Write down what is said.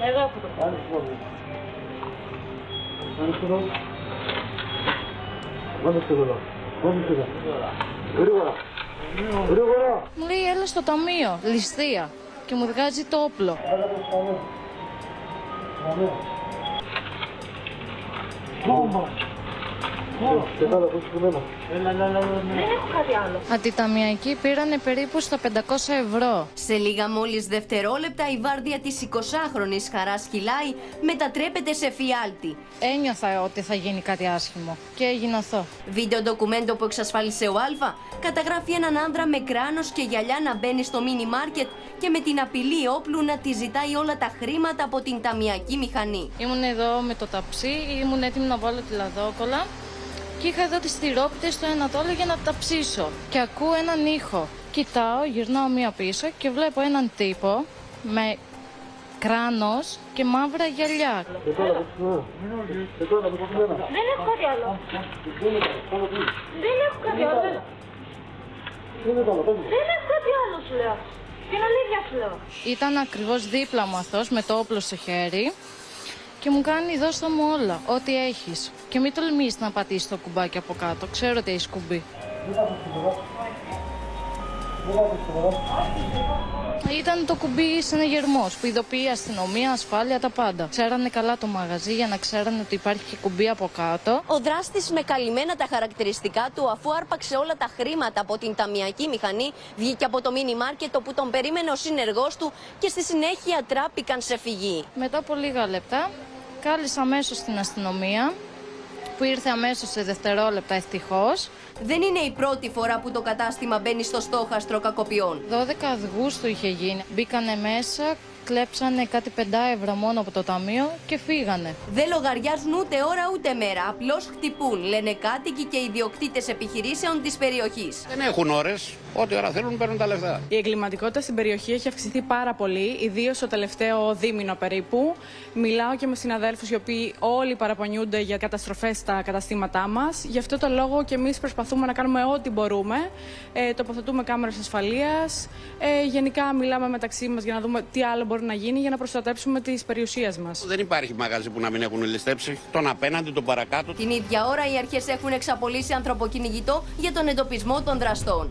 Εδώ έχω το πρόβλημα. Μου λέει έλα στο ταμείο, ληστεία, και μου βγάζει το όπλο. Δεν έχω κάτι άλλο. Αντιταμιακοί πήρανε περίπου στα 500 ευρώ. Σε λίγα μόλις δευτερόλεπτα η βάρδια της 20χρονης Χαράς Χιλάη μετατρέπεται σε φιάλτη. Ένιωθα ότι θα γίνει κάτι άσχημο και έγινε αυτό. Βίντεο ντοκουμέντο που εξασφάλισε ο Άλφα καταγράφει έναν άνδρα με κράνος και γυαλιά να μπαίνει στο μίνι μάρκετ και με την απειλή όπλου να τη ζητάει όλα τα χρήματα από την ταμιακή μηχανή. Ήμουν εδώ με το ταψί, ήμουν έτοιμη να βάλω τη λαδόκολα και είχα εδώ τις τυρόπιτες στο ένα τόλο για να τα ψήσω. Και ακούω έναν ήχο. Κοιτάω, γυρνάω μία πίσω και βλέπω έναν τύπο με κράνος και μαύρα γυαλιά. Δεν έχω κάτι άλλο. Δεν έχω κάτι άλλο. Δεν έχω κάτι άλλο σου λέω. Την αλήθεια σου λέω. Ήταν ακριβώς δίπλα μου αυτός με το όπλο στο χέρι και μου κάνει δώσ' το μου όλα, ό,τι έχεις. Και μην τολμήσεις να πατήσεις το κουμπάκι από κάτω, ξέρω ότι έχεις κουμπί. Ήταν το κουμπί συναγερμός που ειδοποιεί αστυνομία, ασφάλεια, τα πάντα. Ξέρανε καλά το μαγαζί για να ξέρανε ότι υπάρχει και κουμπί από κάτω. Ο δράστης με καλυμμένα τα χαρακτηριστικά του, αφού άρπαξε όλα τα χρήματα από την ταμιακή μηχανή, βγήκε από το μίνι μάρκετ όπου τον περίμενε ο συνεργός του και στη συνέχεια τράπηκαν σε φυγή. Μετά από λίγα λεπτά κάλεσα αμέσως την αστυνομία που ήρθε αμέσως σε δευτερόλεπτα ευτυχώς. Δεν είναι η πρώτη φορά που το κατάστημα μπαίνει στο στόχαστρο κακοποιών. 12 Αυγούστου είχε γίνει. Μπήκανε μέσα, κλέψανε κάτι 5 ευρώ μόνο από το ταμείο και φύγανε. Δεν λογαριάζουν ούτε ώρα ούτε μέρα. Απλώς χτυπούν, λένε κάτοικοι και ιδιοκτήτες επιχειρήσεων της περιοχής. Δεν έχουν ώρες. Ό,τι ώρα θέλουν παίρνουν τα λεφτά. Η εγκληματικότητα στην περιοχή έχει αυξηθεί πάρα πολύ, ιδίως το τελευταίο δίμηνο περίπου. Μιλάω και με συναδέλφους οι οποίοι όλοι παραπονιούνται για καταστροφές στα καταστήματά μας. Γι' αυτό το λόγο και εμείς προσπαθούμε να κάνουμε ό,τι μπορούμε. Τοποθετούμε κάμερες ασφαλείας. Γενικά μιλάμε μεταξύ μας για να δούμε τι άλλο μπορεί να γίνει για να προστατέψουμε τις περιουσίες μας. Δεν υπάρχει μαγαζί που να μην έχουν ληστέψει. Τον απέναντι, τον παρακάτω. Την ίδια ώρα οι αρχές έχουν εξαπολύσει ανθρωποκυνηγητό για τον εντοπισμό των δραστών.